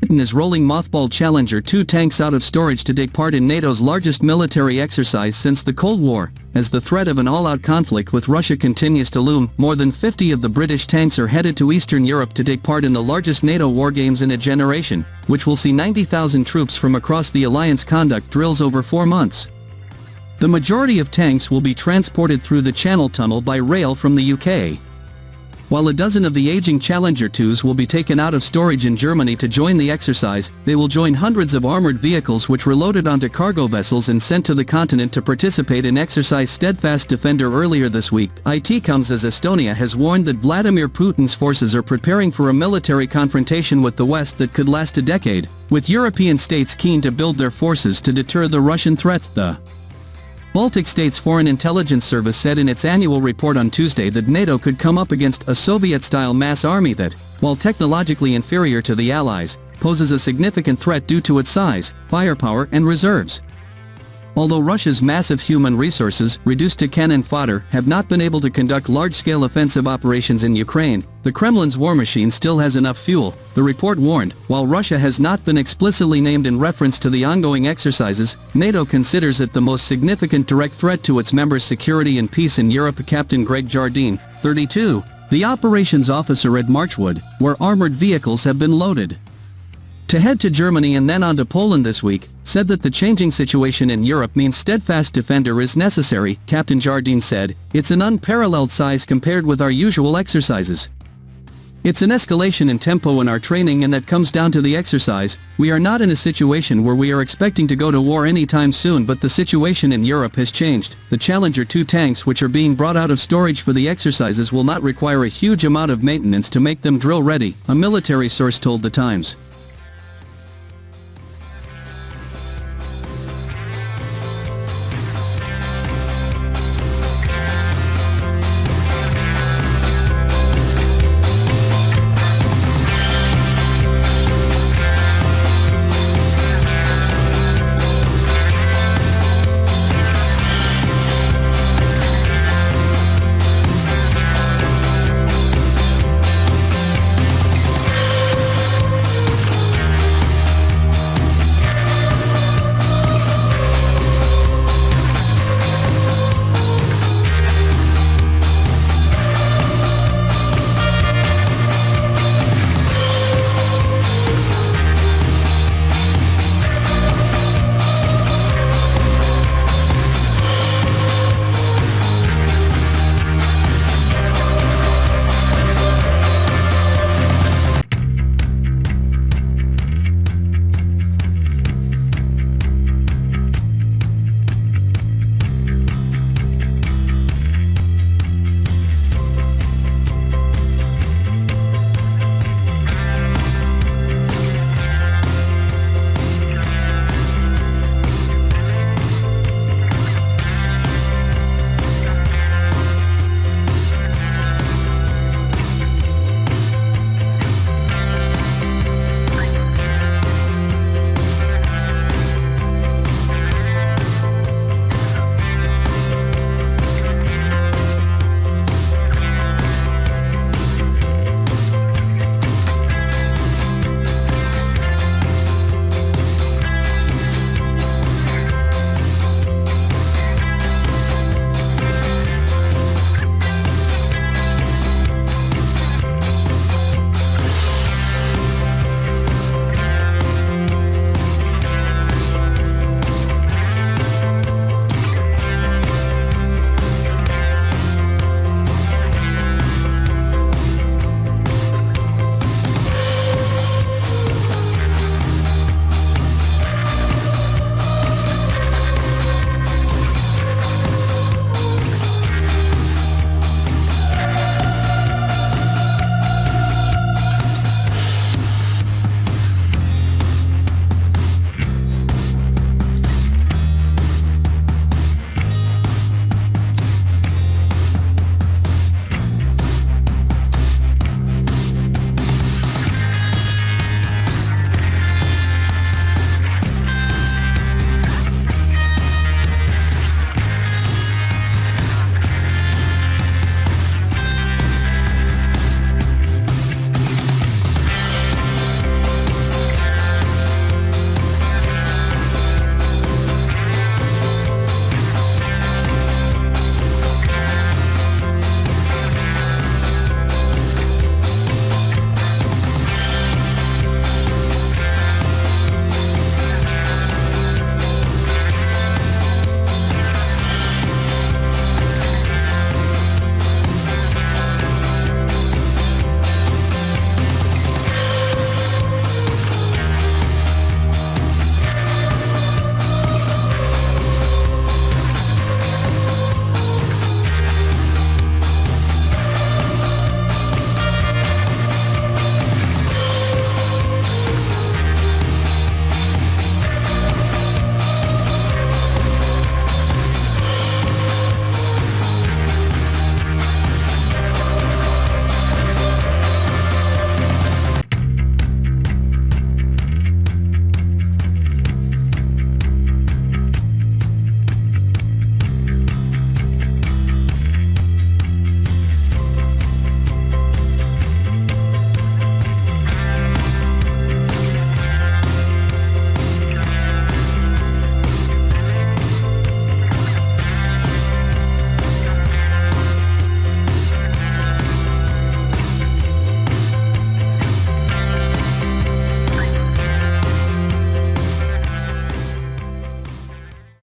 Britain is rolling mothballed Challenger 2 tanks out of storage to take part in NATO's largest military exercise since the Cold War. As the threat of an all-out conflict with Russia continues to loom, more than 50 of the British tanks are headed to Eastern Europe to take part in the largest NATO war games in a generation, which will see 90,000 troops from across the alliance conduct drills over 4 months. The majority of tanks will be transported through the Channel Tunnel by rail from the UK. While a dozen of the aging Challenger 2s will be taken out of storage in Germany to join the exercise, they will join hundreds of armored vehicles which were loaded onto cargo vessels and sent to the continent to participate in Exercise Steadfast Defender earlier this week. It comes as Estonia has warned that Vladimir Putin's forces are preparing for a military confrontation with the West that could last a decade, with European states keen to build their forces to deter the Russian threat. The Baltic States Foreign Intelligence Service said in its annual report on Tuesday that NATO could come up against a Soviet-style mass army that, while technologically inferior to the Allies, poses a significant threat due to its size, firepower and reserves. Although Russia's massive human resources, reduced to cannon fodder, have not been able to conduct large-scale offensive operations in Ukraine, the Kremlin's war machine still has enough fuel, the report warned. While Russia has not been explicitly named in reference to the ongoing exercises, NATO considers it the most significant direct threat to its members' security and peace in Europe. Captain Greg Jardine, 32, the operations officer at Marchwood, where armored vehicles have been loaded to head to Germany and then on to Poland this week, said that the changing situation in Europe means Steadfast Defender is necessary. Captain Jardine said, "It's an unparalleled size compared with our usual exercises. It's an escalation in tempo in our training, and that comes down to the exercise. We are not in a situation where we are expecting to go to war anytime soon, but the situation in Europe has changed. The Challenger 2 tanks which are being brought out of storage for the exercises will not require a huge amount of maintenance to make them drill ready," a military source told The Times.